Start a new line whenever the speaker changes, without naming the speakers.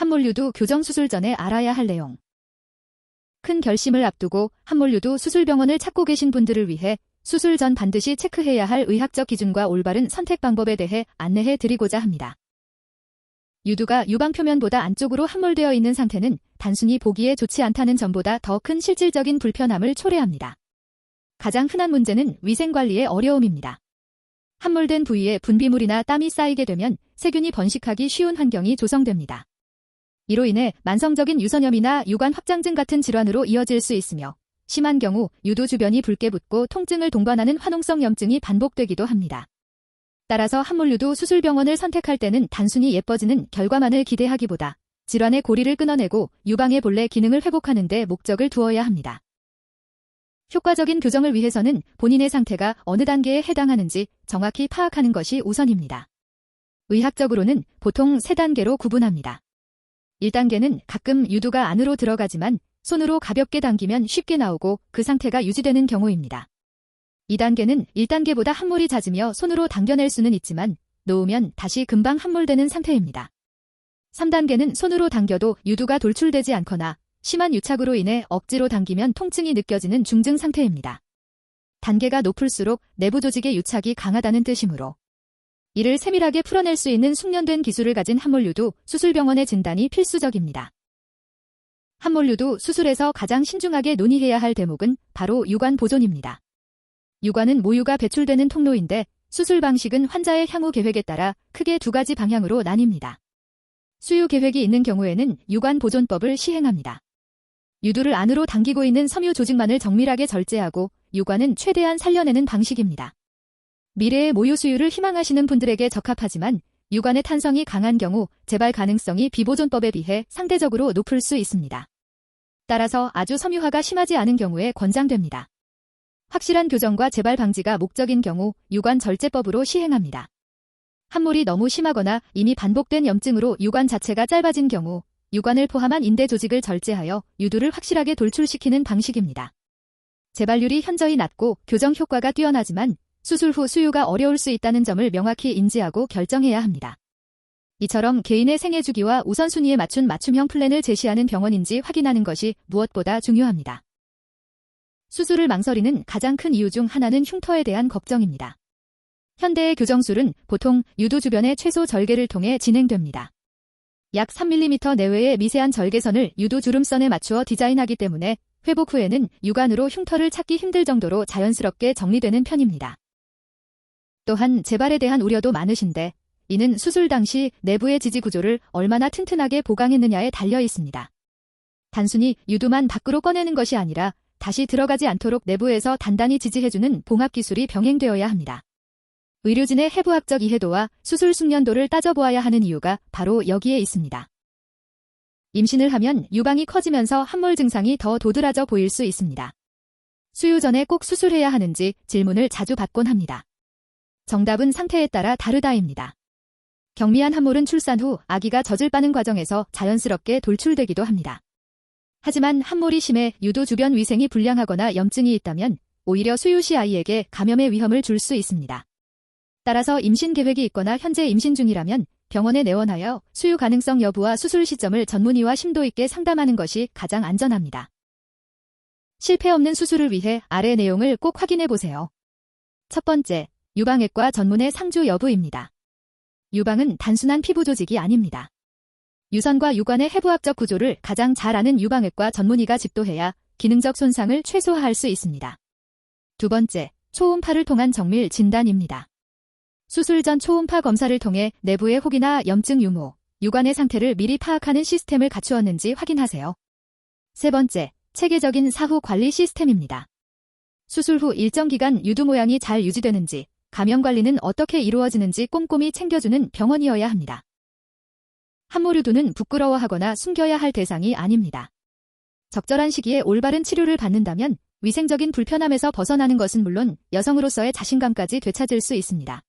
함몰유두 교정 수술 전에 알아야 할 내용. 큰 결심을 앞두고 함몰유두 수술병원을 찾고 계신 분들을 위해 수술 전 반드시 체크해야 할 의학적 기준과 올바른 선택 방법에 대해 안내해 드리고자 합니다. 유두가 유방 표면보다 안쪽으로 함몰되어 있는 상태는 단순히 보기에 좋지 않다는 점보다 더 큰 실질적인 불편함을 초래합니다. 가장 흔한 문제는 위생관리의 어려움입니다. 함몰된 부위에 분비물이나 땀이 쌓이게 되면 세균이 번식하기 쉬운 환경이 조성됩니다. 이로 인해 만성적인 유선염이나 유관 확장증 같은 질환으로 이어질 수 있으며 심한 경우 유두 주변이 붉게 붓고 통증을 동반하는 화농성 염증이 반복되기도 합니다. 따라서 함몰유두 수술병원을 선택할 때는 단순히 예뻐지는 결과만을 기대하기보다 질환의 고리를 끊어내고 유방의 본래 기능을 회복하는 데 목적을 두어야 합니다. 효과적인 교정을 위해서는 본인의 상태가 어느 단계에 해당하는지 정확히 파악하는 것이 우선입니다. 의학적으로는 보통 3단계로 구분합니다. 1단계는 가끔 유두가 안으로 들어가지만 손으로 가볍게 당기면 쉽게 나오고 그 상태가 유지되는 경우입니다. 2단계는 1단계보다 함몰이 잦으며 손으로 당겨낼 수는 있지만 놓으면 다시 금방 함몰되는 상태입니다. 3단계는 손으로 당겨도 유두가 돌출되지 않거나 심한 유착으로 인해 억지로 당기면 통증이 느껴지는 중증 상태입니다. 단계가 높을수록 내부 조직의 유착이 강하다는 뜻이므로 이를 세밀하게 풀어낼 수 있는 숙련된 기술을 가진 함몰유두 수술병원의 진단이 필수적입니다. 함몰유두 수술에서 가장 신중하게 논의해야 할 대목은 바로 유관 보존입니다. 유관은 모유가 배출되는 통로인데 수술 방식은 환자의 향후 계획에 따라 크게 2가지 방향으로 나뉩니다. 수유 계획이 있는 경우에는 유관 보존법을 시행합니다. 유두를 안으로 당기고 있는 섬유 조직만을 정밀하게 절제하고 유관은 최대한 살려내는 방식입니다. 미래의 모유 수유를 희망하시는 분들에게 적합하지만 유관의 탄성이 강한 경우 재발 가능성이 비보존법에 비해 상대적으로 높을 수 있습니다. 따라서 아주 섬유화가 심하지 않은 경우에 권장됩니다. 확실한 교정과 재발 방지가 목적인 경우 유관 절제법으로 시행합니다. 함몰이 너무 심하거나 이미 반복된 염증으로 유관 자체가 짧아진 경우 유관을 포함한 인대 조직을 절제하여 유두를 확실하게 돌출시키는 방식입니다. 재발률이 현저히 낮고 교정 효과가 뛰어나지만 수술 후 수유가 어려울 수 있다는 점을 명확히 인지하고 결정해야 합니다. 이처럼 개인의 생애 주기와 우선순위에 맞춘 맞춤형 플랜을 제시하는 병원인지 확인하는 것이 무엇보다 중요합니다. 수술을 망설이는 가장 큰 이유 중 하나는 흉터에 대한 걱정입니다. 현대의 교정술은 보통 유두 주변의 최소 절개를 통해 진행됩니다. 약 3mm 내외의 미세한 절개선을 유두 주름선에 맞추어 디자인하기 때문에 회복 후에는 육안으로 흉터를 찾기 힘들 정도로 자연스럽게 정리되는 편입니다. 또한 재발에 대한 우려도 많으신데 이는 수술 당시 내부의 지지 구조를 얼마나 튼튼하게 보강했느냐에 달려 있습니다. 단순히 유두만 밖으로 꺼내는 것이 아니라 다시 들어가지 않도록 내부에서 단단히 지지해주는 봉합 기술이 병행되어야 합니다. 의료진의 해부학적 이해도와 수술 숙련도를 따져보아야 하는 이유가 바로 여기에 있습니다. 임신을 하면 유방이 커지면서 함몰 증상이 더 도드라져 보일 수 있습니다. 수유 전에 꼭 수술해야 하는지 질문을 자주 받곤 합니다. 정답은 상태에 따라 다르다입니다. 경미한 함몰은 출산 후 아기가 젖을 빠는 과정에서 자연스럽게 돌출되기도 합니다. 하지만 함몰이 심해 유두 주변 위생이 불량하거나 염증이 있다면 오히려 수유 시 아이에게 감염의 위험을 줄 수 있습니다. 따라서 임신 계획이 있거나 현재 임신 중이라면 병원에 내원하여 수유 가능성 여부와 수술 시점을 전문의와 심도 있게 상담하는 것이 가장 안전합니다. 실패 없는 수술을 위해 아래 내용을 꼭 확인해 보세요. 첫 번째, 유방외과 전문의 상주 여부입니다. 유방은 단순한 피부 조직이 아닙니다. 유선과 유관의 해부학적 구조를 가장 잘 아는 유방외과 전문의가 집도해야 기능적 손상을 최소화할 수 있습니다. 두 번째, 초음파를 통한 정밀 진단입니다. 수술 전 초음파 검사를 통해 내부의 혹이나 염증 유무, 유관의 상태를 미리 파악하는 시스템을 갖추었는지 확인하세요. 세 번째, 체계적인 사후 관리 시스템입니다. 수술 후 일정 기간 유두 모양이 잘 유지되는지, 감염 관리는 어떻게 이루어지는지 꼼꼼히 챙겨주는 병원이어야 합니다. 함몰유두는 부끄러워하거나 숨겨야 할 대상이 아닙니다. 적절한 시기에 올바른 치료를 받는다면 위생적인 불편함에서 벗어나는 것은 물론 여성으로서의 자신감까지 되찾을 수 있습니다.